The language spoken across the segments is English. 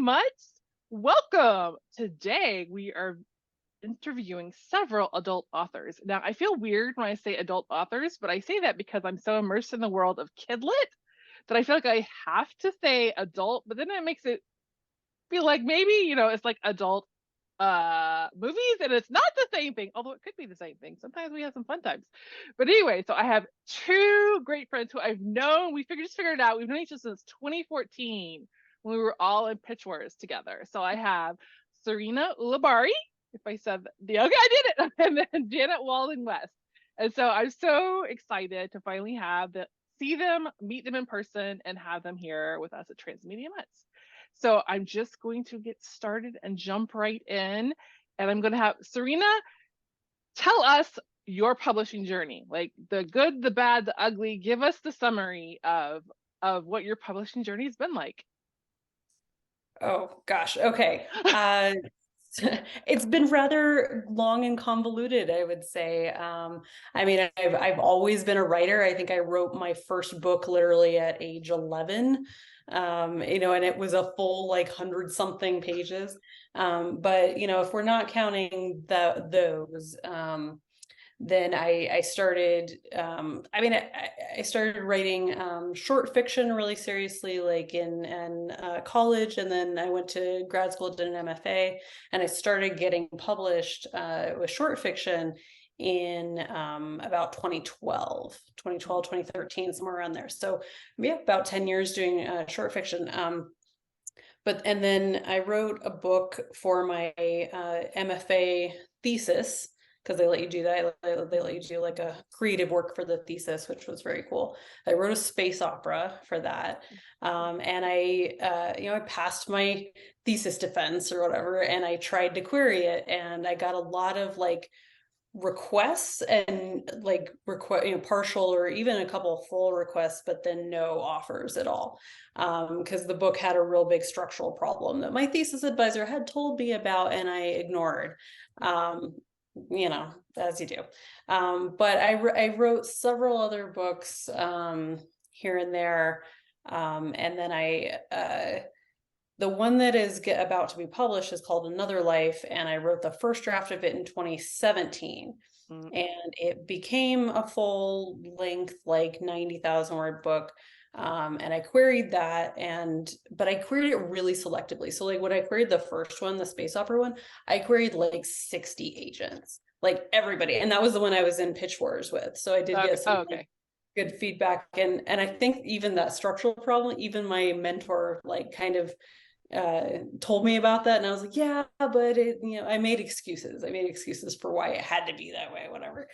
Mutts. Welcome. Today we are interviewing several adult authors. Now, I feel weird when I say adult authors, but I say that because I'm so immersed in the world of kidlit that I feel like I have to say adult, but then it makes it feel like maybe, it's like adult movies, and it's not the same thing, although it could be the same thing. Sometimes we have some fun times. But anyway, so I have two great friends who I've known. Just figured it out. We've known each other since 2014 when we were all in pitch wars together. So I have Sarena Ulibarri, if I said the okay, I did it, and then Janet Walden-West. And so I'm so excited to finally see them, meet them in person, and have them here with us at Transmedia Mutts. So I'm just going to get started and jump right in. And I'm going to have Sarena tell us your publishing journey, like the good, the bad, the ugly. Give us the summary of what your publishing journey has been like. Oh gosh. Okay. It's been rather long and convoluted, I would say. I've always been a writer. I think I wrote my first book literally at age 11. And it was a full 100-something pages. But if we're not counting those, then I started I started writing short fiction really seriously in college, and then I went to grad school, did an MFA, and I started getting published with short fiction in about 2013, somewhere around there. So yeah, about 10 years doing short fiction. And then I wrote a book for my MFA thesis, because they let you do that. They let you do a creative work for the thesis, which was very cool. I wrote a space opera for that. And I passed my thesis defense or whatever, and I tried to query it, and I got a lot of requests and partial or even a couple of full requests, but then no offers at all, because the book had a real big structural problem that my thesis advisor had told me about, and I ignored, as you do. But I wrote several other books here and there, and then the one that is about to be published is called Another Life, and I wrote the first draft of it in 2017. And it became a full-length 90,000 word book. And I queried that, but I queried it really selectively. So when I queried the first one, the space opera one, I queried 60 agents, everybody. And that was the one I was in pitch wars with. So I did get some good feedback. And I think even that structural problem, even my mentor kind of told me about that, and I was like, yeah, but I made excuses for why it had to be that way, whatever.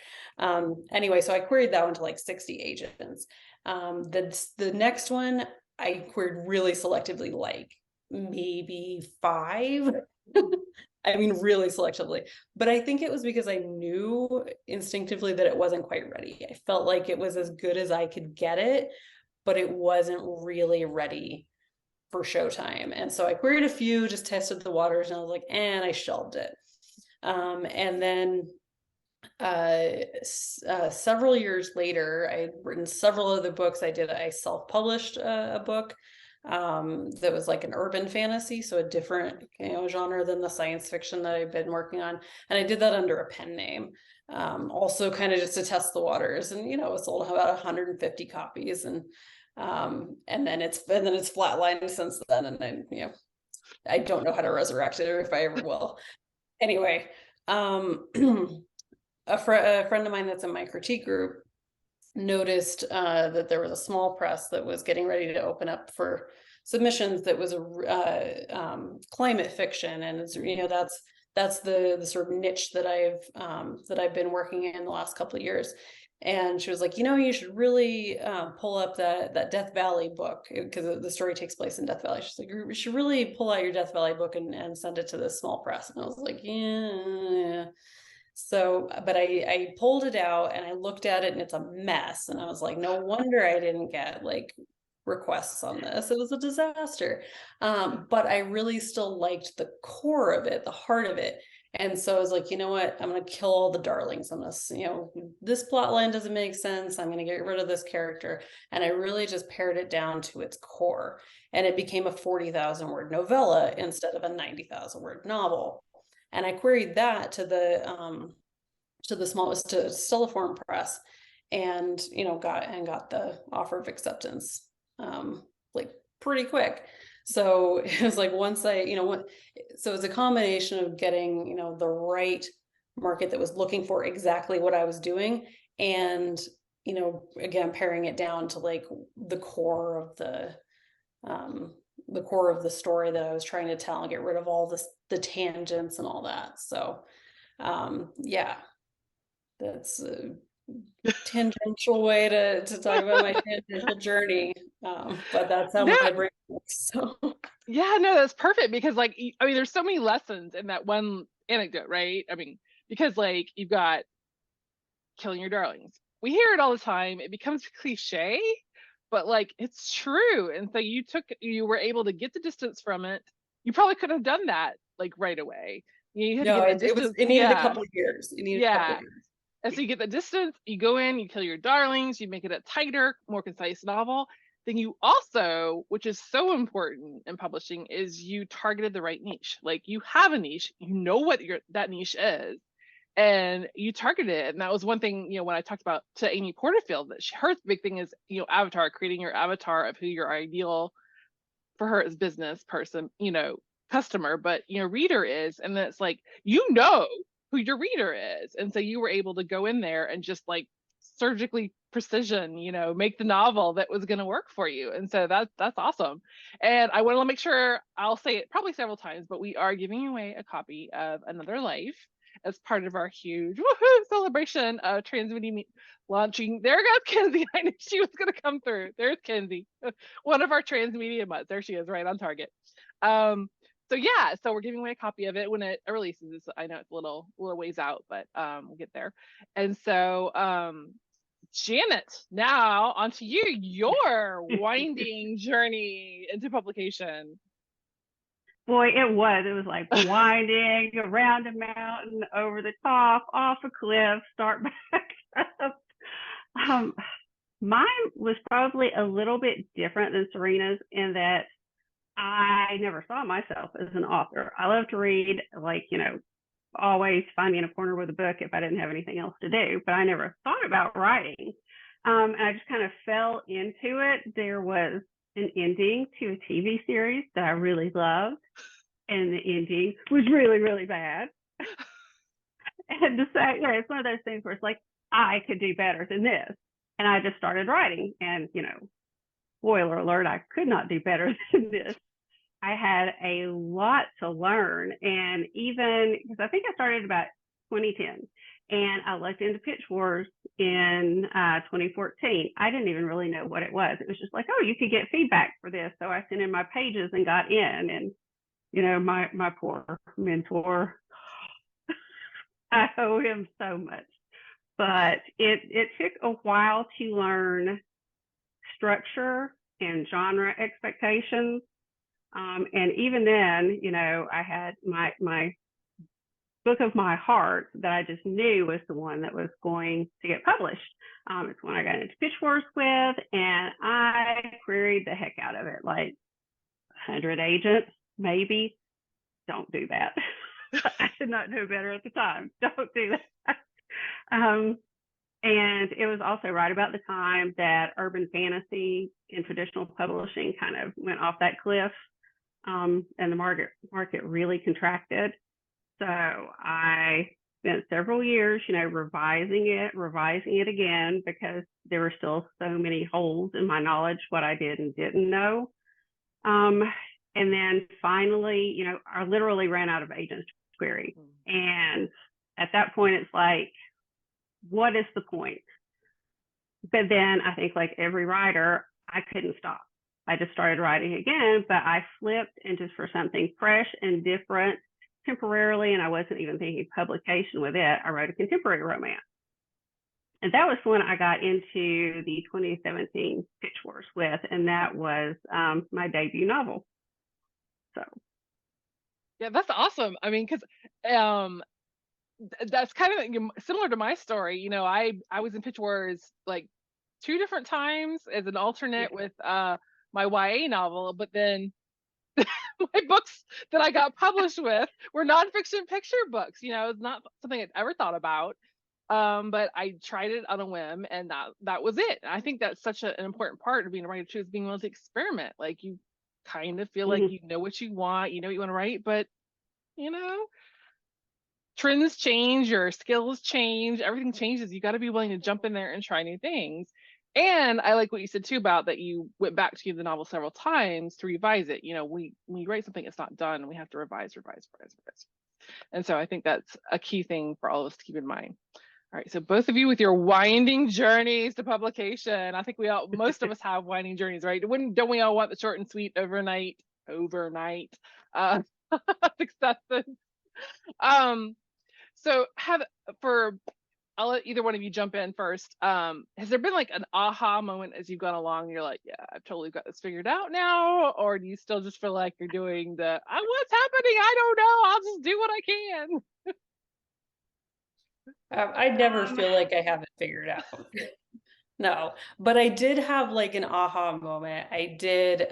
Anyway, so I queried that one to 60 agents. The next one I queried really selectively, maybe 5. Really selectively. But I think it was because I knew instinctively that it wasn't quite ready. I felt like it was as good as I could get it, but it wasn't really ready for showtime. And so I queried a few, just tested the waters, and I was like, and I shelved it. And then several years later, I had written several other books. I self-published a book that was an urban fantasy, so a different genre than the science fiction that I've been working on, and I did that under a pen name, also kind of just to test the waters. And it sold about 150 copies, and then it's flatlined since then, and I don't know how to resurrect it, or if I ever will. Anyway, a friend of mine that's in my critique group noticed that there was a small press that was getting ready to open up for submissions that was a climate fiction, and it's that's the sort of niche that I've been working in the last couple of years. And she was like, you should really pull up that Death Valley book, because the story takes place in Death Valley. She's like, you should really pull out your Death Valley book and send it to this small press. And I was like, yeah. So, but I pulled it out and I looked at it, and it's a mess. And I was like, no wonder I didn't get requests on this. It was a disaster. But I really still liked the core of it, the heart of it. And so I was like, you know what? I'm going to kill all the darlings. I'm going to, this plot line doesn't make sense. I'm going to get rid of this character. And I really just pared it down to its core. And it became a 40,000 word novella instead of a 90,000 word novel. And I queried that to the smallest, to Stelliform Press, and got the offer of acceptance like pretty quick. So it was like, once I, so it was a combination of getting, the right market that was looking for exactly what I was doing, and, again, paring it down to like the core of the story that I was trying to tell, and get rid of all the tangents and all that. So, yeah, that's a tangential way to talk about my tangential journey. But that's how No, my brain works. So yeah, no, that's perfect because like I mean, there's so many lessons in that one anecdote, right? I mean, because like you've got killing your darlings. We hear it all the time. It becomes cliche, but like it's true. And so you were able to get the distance from it. You probably could have done that like right away. You had to no, get the it distance. needed a couple of years. It needed a couple Yeah. of years. And so you get the distance, you go in, you kill your darlings, you make it a tighter, more concise novel. Then you also, which is so important in publishing, is you targeted the right niche. Like you have a niche, you know what that niche is, and you targeted it. And that was one thing, when I talked about to Amy Porterfield, that her big thing is, avatar, creating your avatar of who your ideal, for her as business person, customer, but reader is. And then it's like, who your reader is. And so you were able to go in there and just like surgically precision, make the novel that was going to work for you. And so that's awesome. And I want to make sure, I'll say it probably several times, but we are giving away a copy of Another Life as part of our huge woohoo celebration of Transmedia launching. There goes Kenzie. I knew she was going to come through. There's Kenzie, one of our Transmedia mutts. There she is, right on target. So yeah, so we're giving away a copy of it when it releases. I know it's a little ways out, but we'll get there. And so Janet, now onto you, your winding journey into publication. Boy, it was like winding around a mountain, over the top, off a cliff, start back up. Mine was probably a little bit different than Serena's in that I never saw myself as an author. I love to read, like, always finding a corner with a book if I didn't have anything else to do, but I never thought about writing. And I just kind of fell into it. There was an ending to a TV series that I really loved, and the ending was really, really bad. And to say, it's one of those things where it's like, I could do better than this. And I just started writing. And, spoiler alert, I could not do better than this. I had a lot to learn. And even because I think I started about 2010, and I looked into Pitch Wars in 2014. I didn't even really know what it was. It was just like, oh, you could get feedback for this. So I sent in my pages and got in. And, my poor mentor, I owe him so much. But it took a while to learn structure and genre expectations. And even then, I had my book of my heart that I just knew was the one that was going to get published. It's one I got into Pitch Wars with, and I queried the heck out of it, like 100 agents, maybe. Don't do that. I did not know better at the time. Don't do that. And it was also right about the time that urban fantasy and traditional publishing kind of went off that cliff, and the market really contracted. So I spent several years, revising it again, because there were still so many holes in my knowledge, what I did and didn't know. And then finally, I literally ran out of agents to query. And at that point, it's like, what is the point? But then I think, like every writer, I couldn't stop. I just started writing again, but I flipped into for something fresh and different temporarily, and I wasn't even thinking publication with it. I wrote a contemporary romance. And that was when I got into the 2017 Pitch Wars with, and that was my debut novel. So Yeah, that's awesome. I mean, because um, that's kind of similar to my story. You know, I was in Pitch Wars like two different times as an Yeah. alternate with my YA novel, but then my books that I got published with were nonfiction picture books. You know, it's not something I'd ever thought about. But I tried it on a whim, and that was it. I think that's such an important part of being a writer too, is being willing to experiment. Like you kind of feel like Mhm. you know what you want, you know what you want to write, but you know, trends change, your skills change, everything changes. You got to be willing to jump in there and try new things. And I like what you said too about that you went back to the novel several times to revise it. You know, when you write something it's not done, we have to revise, revise, revise, revise. And so I think that's a key thing for all of us to keep in mind. All right, so both of you with your winding journeys to publication. I think most of us have winding journeys, right? Don't we all want the short and sweet overnight uh, successes? Um, so for I'll let either one of you jump in first. Has there been like an aha moment as you've gone along? You're like, yeah, I've totally got this figured out now, or do you still just feel like you're doing what's happening? I don't know. I'll just do what I can. I never Um, feel like I have it figured out. No, but I did have like an aha moment. I did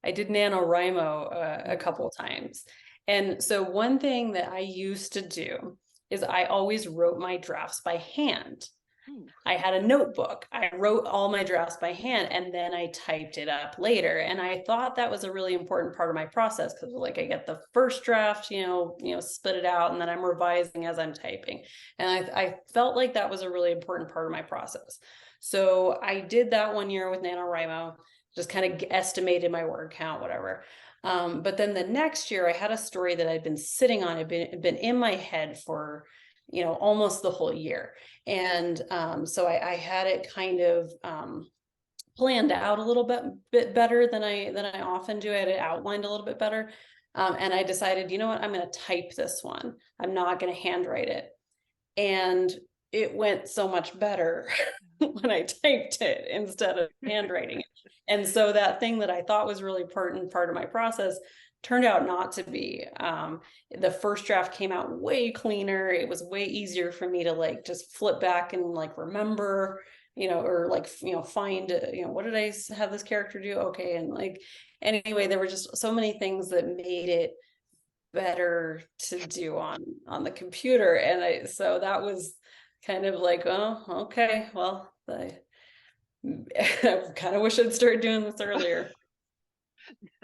NaNoWriMo a couple times. And so one thing that I used to do is I always wrote my drafts by hand. Ooh, I had a notebook. I wrote all my drafts by hand and then I typed it up later. And I thought that was a really important part of my process because like I get the first draft, spit it out, and then I'm revising as I'm typing. And I felt like that was a really important part of my process. So I did that one year with NaNoWriMo, just kind of estimated my word count, whatever. But then the next year I had a story that I'd been sitting on, had been in my head for, almost the whole year. And so I had it kind of planned out a little bit better than I often do. I had it outlined a little bit better. And I decided, you know what, I'm going to type this one. I'm not going to handwrite it. And it went so much better when I typed it instead of handwriting it. And so that thing that I thought was really important part of my process turned out not to be. The first draft came out way cleaner. It was way easier for me to like just flip back and like remember, or like, find, what did I have this character do? Okay. And like, anyway, there were just so many things that made it better to do on the computer. And so that was kind of like, oh, okay, well, I kind of wish I'd started doing this earlier.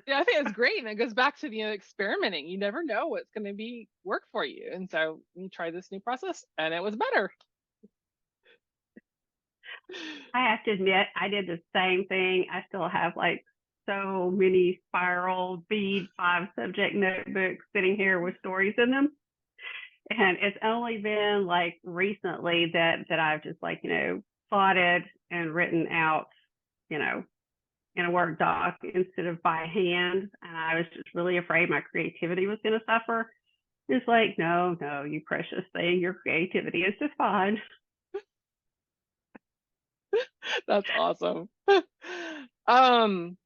yeah, I think it's great, and it goes back to the experimenting. You never know what's going to be work for you, and so you try this new process, and it was better. I have to admit, I did the same thing. I still have like so many spiral bead 5 subject notebooks sitting here with stories in them. And it's only been like recently that I've just like, plotted and written out, you know, in a Word doc instead of by hand. And I was just really afraid my creativity was going to suffer. It's like, no, you precious thing, your creativity is just fine. That's awesome. um,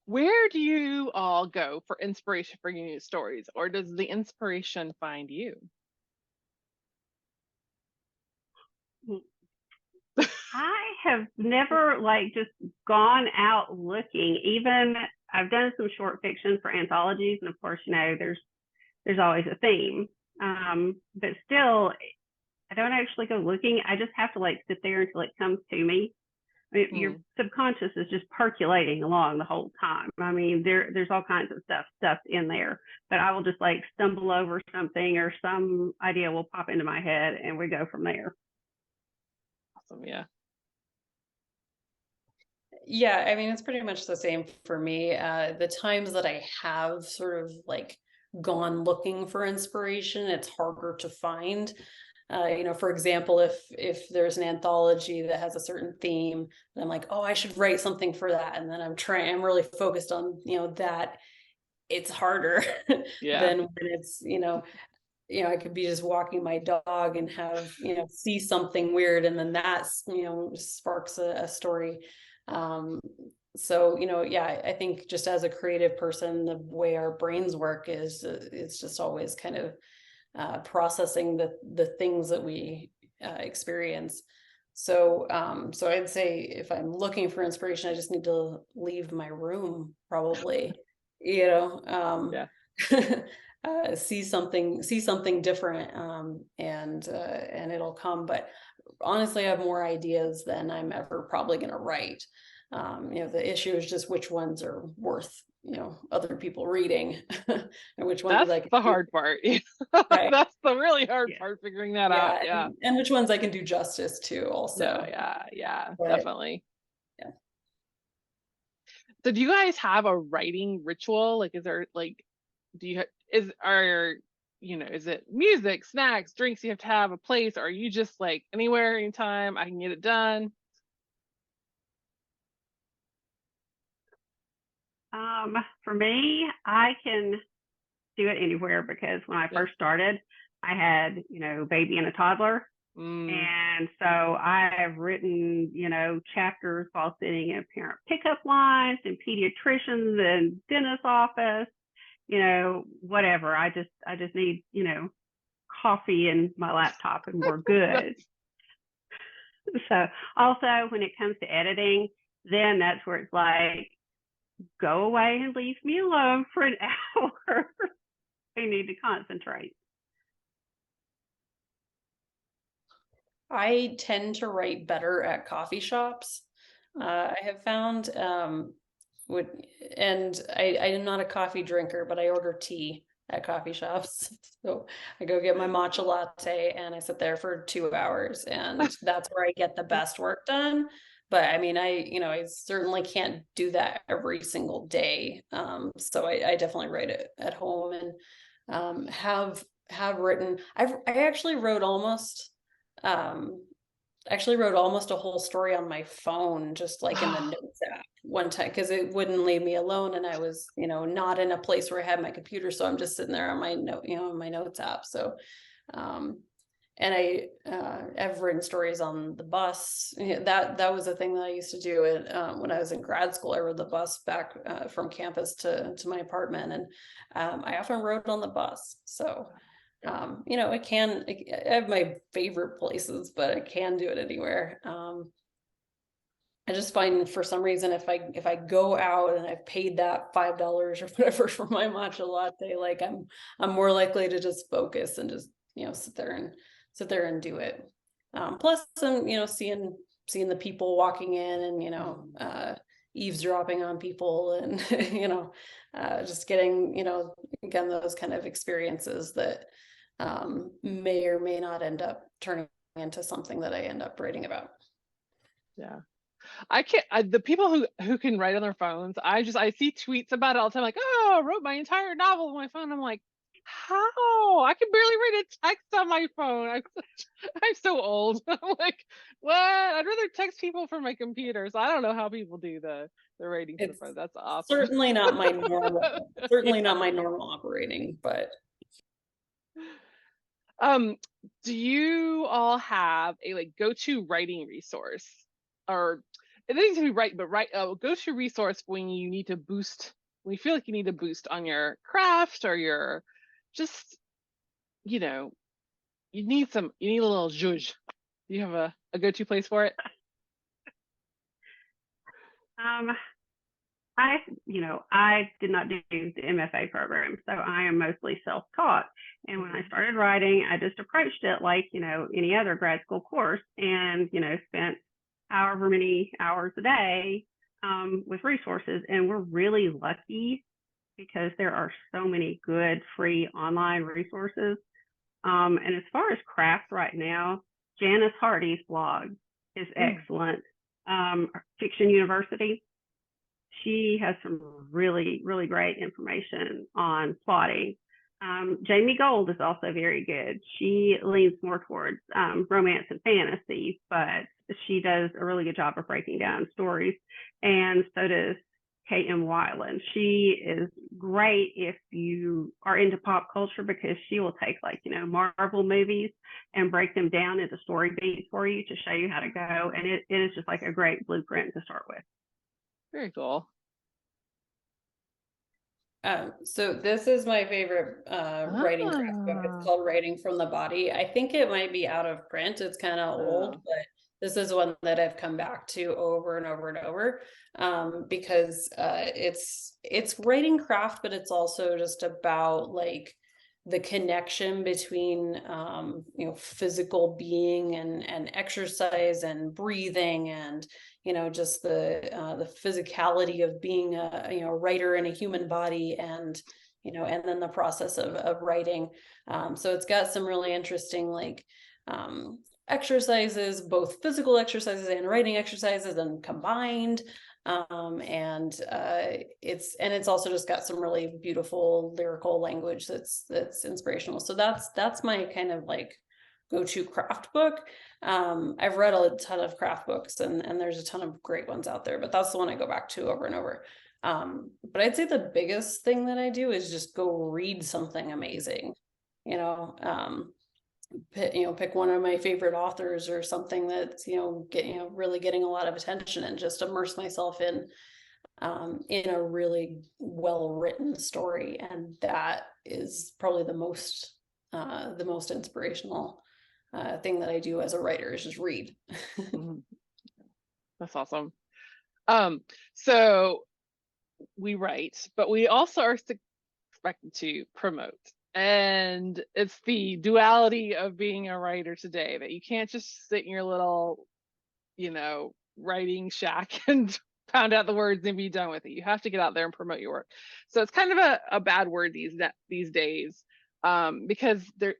where do you all go for inspiration for your new stories, or does the inspiration find you? I have never like just gone out looking. Even I've done some short fiction for anthologies, and of course, there's always a theme. But still, I don't actually go looking. I just have to like sit there until it comes to me. I mean, your subconscious is just percolating along the whole time. I mean, there's all kinds of stuff in there, but I will just like stumble over something or some idea will pop into my head and we go from there. Awesome, yeah. Yeah, I mean, it's pretty much the same for me. The times that I have sort of like gone looking for inspiration, it's harder to find. For example, if there's an anthology that has a certain theme, and I'm like, oh, I should write something for that, and then I'm really focused on that. It's harder Yeah. than when it's I could be just walking my dog and have see something weird, and then that's sparks a story. So, yeah, I think just as a creative person, the way our brains work is it's just always kind of processing the things that we experience. So, so I'd say if I'm looking for inspiration, I just need to leave my room, probably, Yeah. see something different, and it'll come. But honestly, I have more ideas than I'm ever probably going to write. The issue is just which ones are worth, other people reading, and which ones That's I can the do. hard part. Right. That's the really hard Yeah. part, figuring that Yeah, out. Yeah. and which ones I can do justice to No, also. yeah, But definitely. yeah. So do you guys have a writing ritual? Like, is there like, do you, is it music, snacks, drinks you have to have, a place, or are you just like anywhere, anytime I can get it done? For me, I can do it anywhere because when I Yeah. first started, I had, baby and a toddler. Mm. And so I have written, chapters while sitting in parent pickup lines and pediatricians and dentist office, whatever. I just need, coffee and my laptop and we're good. So also when it comes to editing, then that's where it's like, go away and leave me alone for an hour. I need to concentrate. I tend to write better at coffee shops. I have found, and I am not a coffee drinker, but I order tea at coffee shops. So I go get my matcha latte and I sit there for 2 hours, and that's where I get the best work done. But I mean, I certainly can't do that every single day. So I definitely write it at home, and have written. I actually wrote almost a whole story on my phone, just like in the notes app one time, because it wouldn't leave me alone. And I was, not in a place where I had my computer. So I'm just sitting there on my on my notes app. So, and I've written stories on the bus. That was a thing that I used to do. And when I was in grad school, I rode the bus back from campus to my apartment. And I often rode on the bus. So, I have my favorite places, but I can do it anywhere. I just find for some reason if I go out and I've paid that $5 or whatever for my matcha latte, like I'm more likely to just focus and just sit there and do it. Plus I'm seeing the people walking in and eavesdropping on people and just getting again those kind of experiences that may or may not end up turning into something that I end up writing about. Yeah. I can't, the people who can write on their phones, I see tweets about it all the time, like, oh, I wrote my entire novel on my phone. I'm like, how? I can barely write a text on my phone. I'm so old. I'm like, what? I'd rather text people from my computer. So I don't know how people do the writing from the It's phone. That's awesome. certainly not my normal, certainly not my normal operating, but do you all have a like go-to writing resource, or it doesn't need to be right, but go-to resource when you need to boost, when you feel like you need to boost on your craft, or your just, you know, you need a little zhuzh. Do you have a go-to place for it? Um, I did not do the MFA program, so I am mostly self-taught. And when I started writing, I just approached it like, any other grad school course and, spent however many hours a day with resources. And we're really lucky because there are so many good free online resources. And as far as craft right now, Janice Hardy's blog is excellent. Fiction University, she has some really, really great information on plotting. Jamie Gold is also very good. She leans more towards romance and fantasy, but she does a really good job of breaking down stories. And so does K.M. Weiland. She is great if you are into pop culture because she will take Marvel movies and break them down into story beats for you to show you how to go. And it is just like a great blueprint to start with. Very cool. So this is my favorite writing craft book. It's called Writing from the Body. I think it might be out of print. It's kind of old, but this is one that I've come back to over and over and over, because it's writing craft, but it's also just about like the connection between physical being and exercise and breathing and just the physicality of being a writer in a human body, and and then the process of writing. So it's got some really interesting like exercises, both physical exercises and writing exercises, and combined. It's also just got some really beautiful lyrical language that's inspirational. So that's my kind of like go-to craft book. I've read a ton of craft books, and there's a ton of great ones out there, but that's the one I go back to over and over. But I'd say the biggest thing that I do is just go read something amazing. Pick one of my favorite authors or something that's really getting a lot of attention, and just immerse myself in a really well written story. And that is probably the most inspirational thing that I do as a writer, is just read. That's awesome. So we write, but we also are expected to promote. And it's the duality of being a writer today, that you can't just sit in your little, writing shack and pound out the words and be done with it. You have to get out there and promote your work. So it's kind of a bad word these days, because there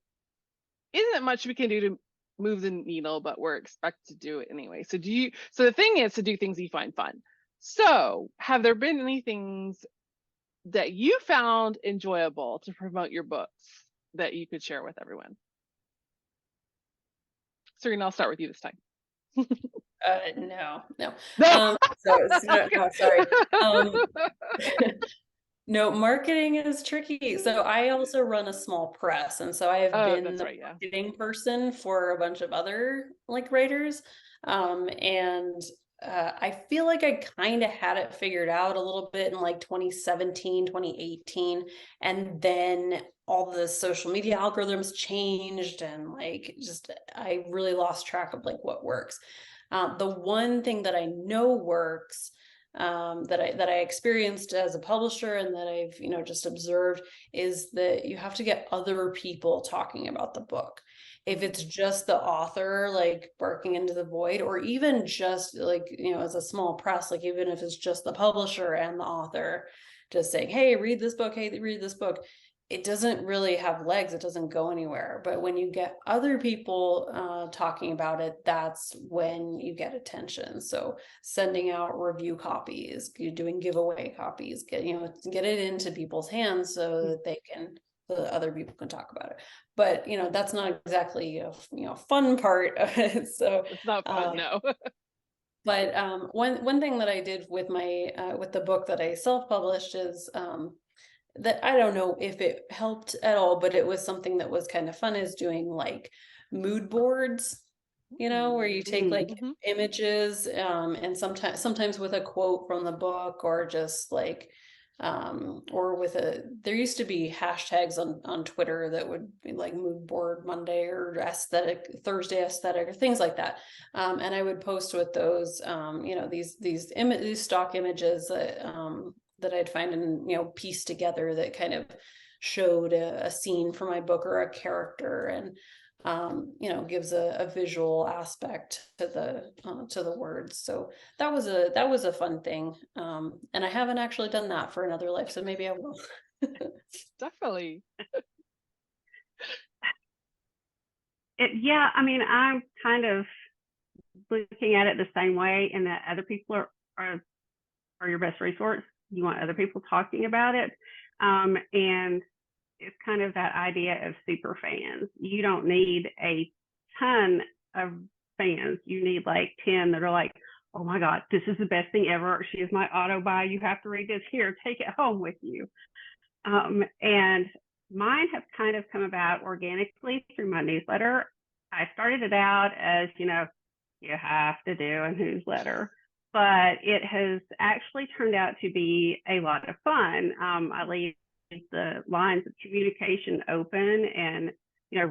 isn't much we can do to move the needle, but we're expected to do it anyway. So the thing is to do things you find fun. So have there been any things that you found enjoyable to promote your books that you could share with everyone? Serena, I'll start with you this time. No. No. Sorry. No, marketing is tricky. So I also run a small press, and so I have been the marketing person for a bunch of other like writers. I feel like I kind of had it figured out a little bit in like 2017, 2018. And then all the social media algorithms changed, and like I really lost track of like what works. The one thing that I know works, that I experienced as a publisher, and that I've just observed, is that you have to get other people talking about the book. If it's just the author like barking into the void, or even just like as a small press, like even if it's just the publisher and the author just saying, hey, read this book, it doesn't really have legs. It doesn't go anywhere. But when you get other people talking about it, that's when you get attention. So sending out review copies, doing giveaway copies, get it into people's hands so that the other people can talk about it. But that's not exactly a fun part of it. So it's not fun, no. But one thing that I did with my with the book that I self-published is that I don't know if it helped at all, but it was something that was kind of fun, is doing like mood boards, where you take like images, and sometimes with a quote from the book, or just like or with there used to be hashtags on Twitter that would be like mood board Monday, or aesthetic Thursday aesthetic, or things like that. And I would post with those, these stock images that I'd find and piece together, that kind of showed a scene for my book, or a character, and gives a visual aspect to the words. So that was a fun thing, and I haven't actually done that for another life, so maybe I will. Definitely. Yeah, I mean, I'm kind of looking at it the same way, in that other people are your best resource. You want other people talking about it, and it's kind of that idea of super fans. You don't need a ton of fans. You need like 10 that are like, oh my God, this is the best thing ever. She is my auto buy. You have to read this. Here, take it home with you. And mine have kind of come about organically through my newsletter. I started it out as, you have to do a newsletter. but it has actually turned out to be a lot of fun. I leave the lines of communication open, and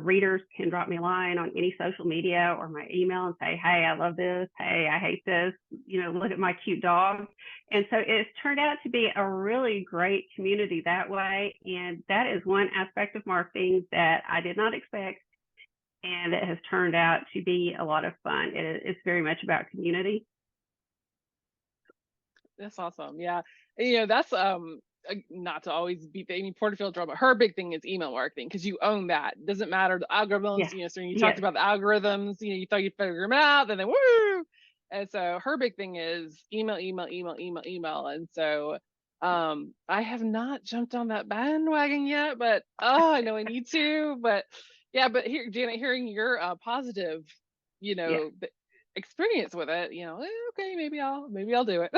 readers can drop me a line on any social media or my email and say, hey, I love this, hey, I hate this, look at my cute dog. And so it's turned out to be a really great community that way, and that is one aspect of marketing that I did not expect, and it has turned out to be a lot of fun. It's very much about community. That's awesome. Yeah. And, that's not to always beat the Amy Porterfield drum, but her big thing is email marketing, because you own that. It doesn't matter the algorithms. Yeah. So you talked about the algorithms. You thought you'd figure them out, and then woo. And so her big thing is email. And so I have not jumped on that bandwagon yet, but I know I need to. But yeah, but here, Janet, hearing your positive, experience with it, okay, maybe I'll do it.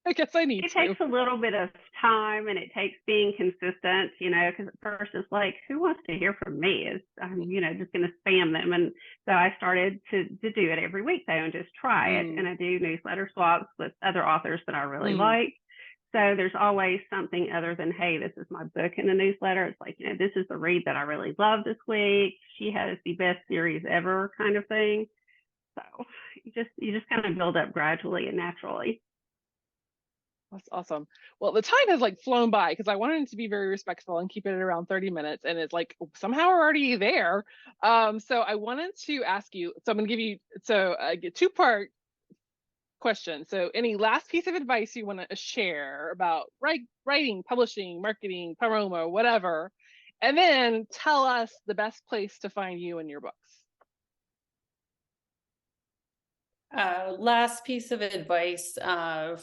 I guess I need It to. takes a little bit of time, and it takes being consistent, because at first it's like, who wants to hear from me? I'm, just going to spam them. And so I started to do it every week though, and just try it. And I do newsletter swaps with other authors that I really like. So there's always something other than, hey, this is my book in the newsletter. It's like, this is the read that I really love this week. She has the best series ever, kind of thing. So you just kind of build up gradually and naturally. That's awesome. Well, the time has flown by, because I wanted to be very respectful and keep it at around 30 minutes. And it's somehow we're already there. So I wanted to ask you, so I'm going to give you, a two-part question. So any last piece of advice you want to share about writing, publishing, marketing, promo, whatever, and then tell us the best place to find you and your books. Last piece of advice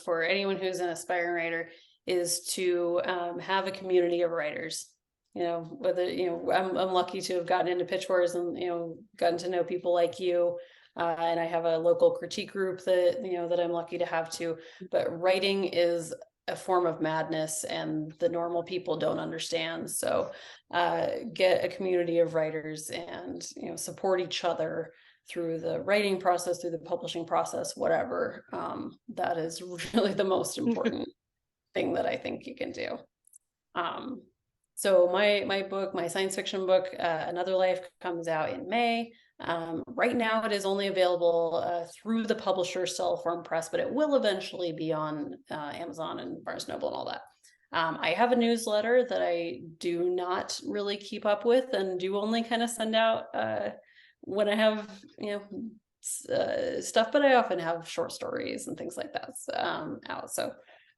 for anyone who's an aspiring writer is to have a community of writers. Whether I'm lucky to have gotten into pitch wars and gotten to know people like you, and I have a local critique group that that I'm lucky to have too. But writing is a form of madness, and the normal people don't understand. So get a community of writers and support each other through the writing process, through the publishing process, whatever. That is really the most important thing that I think you can do. So my book, my science fiction book, Another Life, comes out in May. Right now it is only available through the publisher Cellform Press, but it will eventually be on Amazon and Barnes Noble and all that. I have a newsletter that I do not really keep up with, and do only kind of send out when I have stuff, but I often have short stories and things like that out. So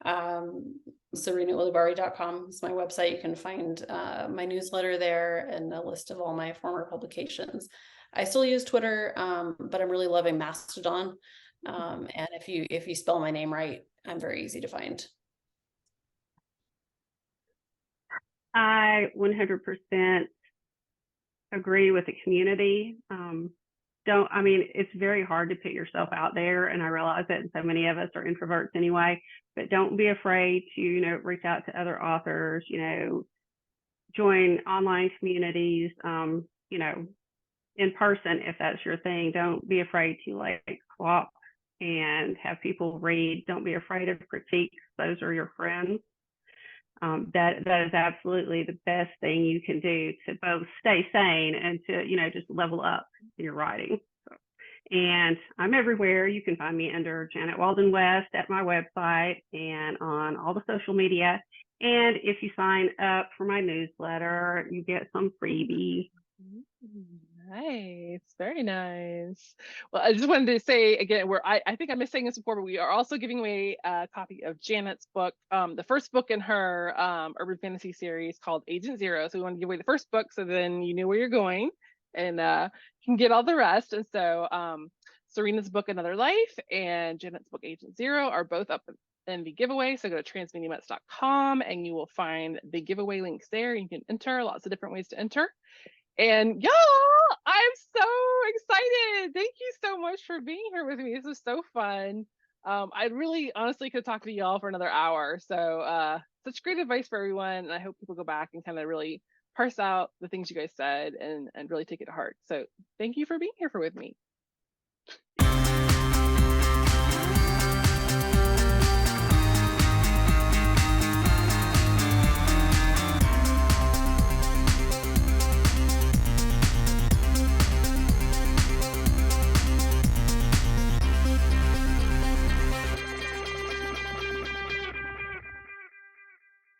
SarenaUlibarri.com is my website. You can find my newsletter there and a list of all my former publications. I still use Twitter, but I'm really loving Mastodon. And if you spell my name right, I'm very easy to find. I 100% agree with the community. It's very hard to put yourself out there, and I realize that, and so many of us are introverts anyway, but don't be afraid to, reach out to other authors, join online communities, in person, if that's your thing. Don't be afraid to co-op and have people read. Don't be afraid of critiques. Those are your friends. That is absolutely the best thing you can do to both stay sane and to, just level up in your writing. And I'm everywhere. You can find me under Janet Walden-West at my website and on all the social media. And if you sign up for my newsletter, you get some freebies. Nice, very nice. Well, I just wanted to say again, I think I missed saying this before, but we are also giving away a copy of Janet's book, the first book in her urban fantasy series called Agent Zero. So we want to give away the first book, so then you know where you're going, and you can get all the rest. And so Serena's book Another Life and Janet's book Agent Zero are both up in the giveaway. So go to transmediamutts.com and you will find the giveaway links there. You can enter, lots of different ways to enter. And y'all, I'm so excited. Thank you so much for being here with me. This was so fun. I really honestly could talk to y'all for another hour. So such great advice for everyone. And I hope people go back and kind of really parse out the things you guys said and really take it to heart. So thank you for being here with me.